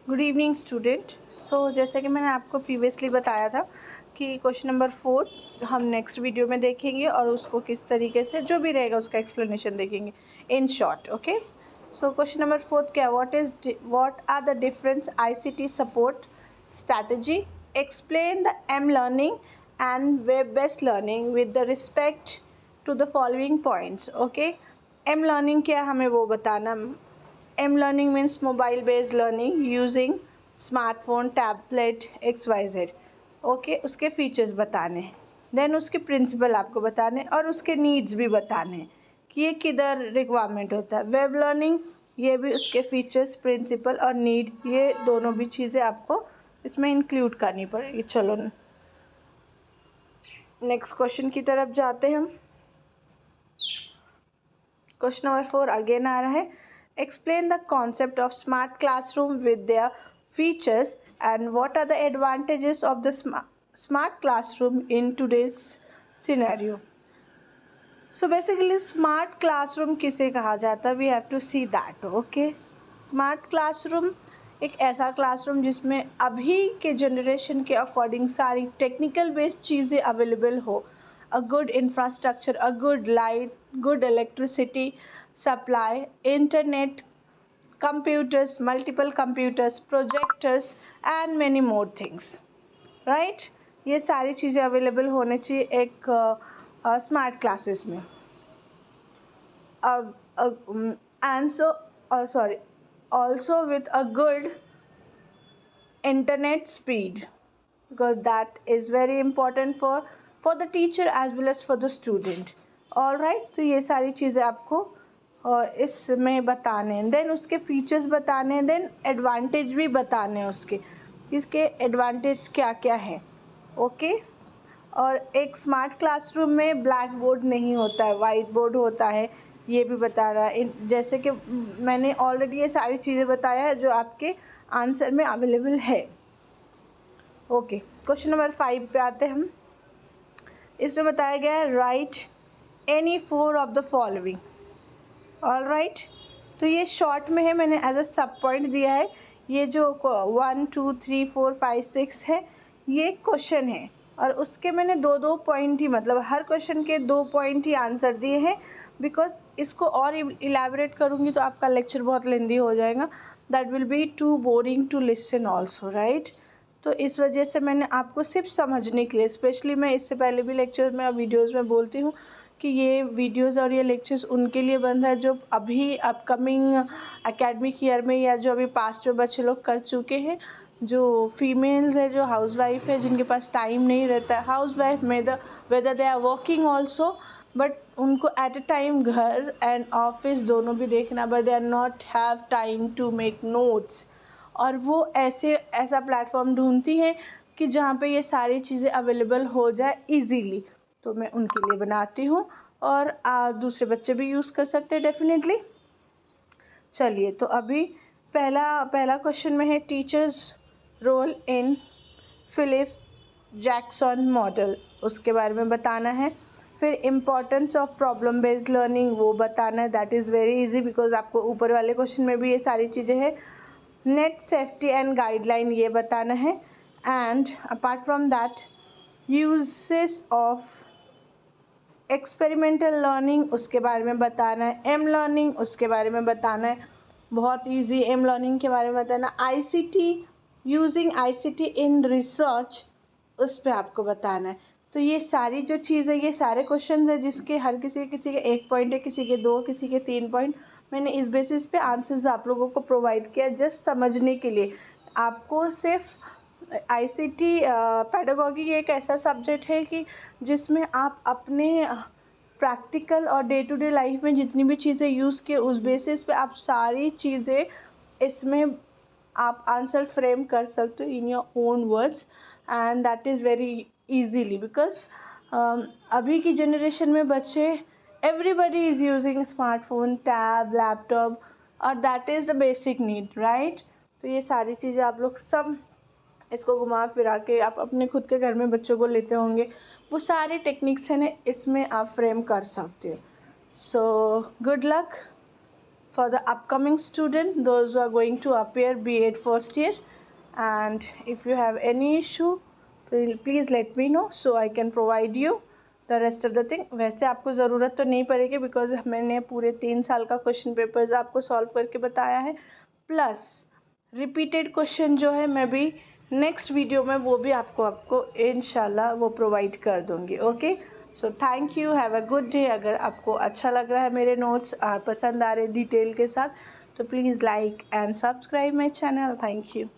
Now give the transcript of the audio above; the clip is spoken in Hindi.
Good evening student. जैसे कि मैंने आपको प्रीवियसली बताया था कि क्वेश्चन नंबर 4 हम नेक्स्ट वीडियो में देखेंगे और उसको किस तरीके से जो भी रहेगा उसका एक्सप्लेनेशन देखेंगे in short. Okay, so question number 4 क्या, what are the difference ICT support strategy, explain the M learning and web based learning with the respect to the following points. Okay, M learning क्या हमें वो बताना। M learning means mobile based learning using smartphone, tablet, XYZ। Okay, उसके फीचर्स बताने, देन उसके प्रिंसिपल आपको बताने और उसके नीड्स भी बताने कि ये किधर रिक्वायरमेंट होता है। वेब लर्निंग, ये भी उसके फीचर्स, प्रिंसिपल और नीड, ये दोनों भी चीज़ें आपको इसमें इंक्लूड करनी पड़ेगी। चलो नेक्स्ट क्वेश्चन की तरफ जाते हैं हम। क्वेश्चन नंबर 4 अगेन आ रहा है, explain the concept of smart classroom with their features and what are the advantages of the smart classroom in today's scenario. So basically smart classroom किसे कहा जाता है, we have to see that. Okay, smart classroom एक ऐसा क्लासरूम जिसमें अभी के जनरेशन के अकॉर्डिंग सारी टेक्निकल बेस्ड चीज़ें अवेलेबल हो, a good infrastructure, a good light, good electricity supply, internet, computers, multiple computers, projectors and many more things, right? ये सारी चीज़ें अवेलेबल होने चाहिए एक स्मार्ट क्लासेस में। and so sorry, also with a good internet speed, because that is very important for the teacher as well as for the student. all right, तो ये सारी चीज़ें आपको इसमें बताने, देन उसके फीचर्स बताने, देन एडवांटेज भी बताने उसके, इसके एडवांटेज क्या क्या है। ओके, और एक स्मार्ट क्लासरूम में ब्लैक बोर्ड नहीं होता है, वाइट बोर्ड होता है, ये भी बता रहा है। जैसे कि मैंने ऑलरेडी ये सारी चीज़ें बताया है जो आपके आंसर में अवेलेबल है। ओके, क्वेश्चन नंबर 5 पे आते हैं हम। इसमें बताया गया है right any 4 of the following. All right, तो ये शॉर्ट में है, मैंने एज अ सब पॉइंट दिया है। ये जो 1 2 3 4 5 6 है ये क्वेश्चन है और उसके मैंने दो पॉइंट ही, मतलब हर क्वेश्चन के 2 पॉइंट ही आंसर दिए हैं, बिकॉज इसको और इलेबोरेट करूँगी तो आपका लेक्चर बहुत लेंदी हो जाएगा, that will be too boring to listen also, right. तो इस वजह से मैंने आपको सिर्फ समझने के लिए, स्पेशली मैं इससे पहले भी लेक्चर में और वीडियोज़ में बोलती हूँ कि ये वीडियोज़ और ये लेक्चर्स उनके लिए बन रहा है जो अभी अपकमिंग एकेडमिक ईयर में या जो अभी पास्ट में बच्चे लोग कर चुके हैं, जो फीमेल्स है, जो हाउसवाइफ है, जिनके पास टाइम नहीं रहता है, हाउसवाइफ में whether they are working also, but उनको एट अ टाइम घर एंड ऑफिस दोनों भी देखना, but they are not have time to make notes, और वो ऐसा प्लेटफॉर्म ढूंढती हैं कि जहाँ पे ये सारी चीज़ें अवेलेबल हो जाए इजीली, तो मैं उनके लिए बनाती हूँ और दूसरे बच्चे भी यूज़ कर सकते हैं डेफिनेटली। चलिए, तो अभी पहला क्वेश्चन में है teachers role in Philip Jackson model, उसके बारे में बताना है। फिर importance of problem based learning वो बताना है, that is very easy because आपको ऊपर वाले क्वेश्चन में भी ये सारी चीज़ें हैं। नेट सेफ्टी एंड गाइडलाइन ये बताना है, and apart from that uses of experimental learning उसके बारे में बताना है। एम लर्निंग उसके बारे में बताना है, बहुत इजी एम लर्निंग के बारे में बताना। ICT, using ICT in research, उस पर आपको बताना है। तो ये सारी जो चीज़ है, ये सारे क्वेश्चन है जिसके हर किसी के 1 पॉइंट है, किसी के 2, किसी के 3 पॉइंट। मैंने इस बेसिस पे आंसर्स आप लोगों को प्रोवाइड किया जस्ट समझने के लिए। आपको सिर्फ आईसीटी पेडागॉजी एक ऐसा सब्जेक्ट है कि जिसमें आप अपने प्रैक्टिकल और डे टू डे लाइफ में जितनी भी चीज़ें यूज़ किए उस बेसिस पे आप सारी चीज़ें इसमें आप आंसर फ्रेम कर सकते हो in your own words, and that is very easily because अभी की जनरेशन में बच्चे, everybody is using smartphone, tab, laptop, और that is the basic need, right. तो ये सारी चीज़ें आप लोग सब इसको घुमा फिरा के आप अपने खुद के घर में बच्चों को लेते होंगे, वो सारे टेक्निक्स हैं ना इसमें आप फ्रेम कर सकते हो। So good luck for the upcoming student, those who are going to appear B.Ed first year. And if you have any issue, please let me know so I can provide you the rest of the thing. वैसे आपको ज़रूरत तो नहीं पड़ेगी बिकॉज मैंने पूरे 3 साल का क्वेश्चन पेपर्स आपको सॉल्व करके बताया है, प्लस रिपीटेड क्वेश्चन जो है मैं भी नेक्स्ट वीडियो में वो भी आपको इंशाल्लाह वो प्रोवाइड कर दूँगी. Okay, so thank you, have a good day. अगर आपको अच्छा लग रहा है मेरे नोट्स और पसंद आ रहे डिटेल के साथ, तो please like and subscribe my channel. Thank you.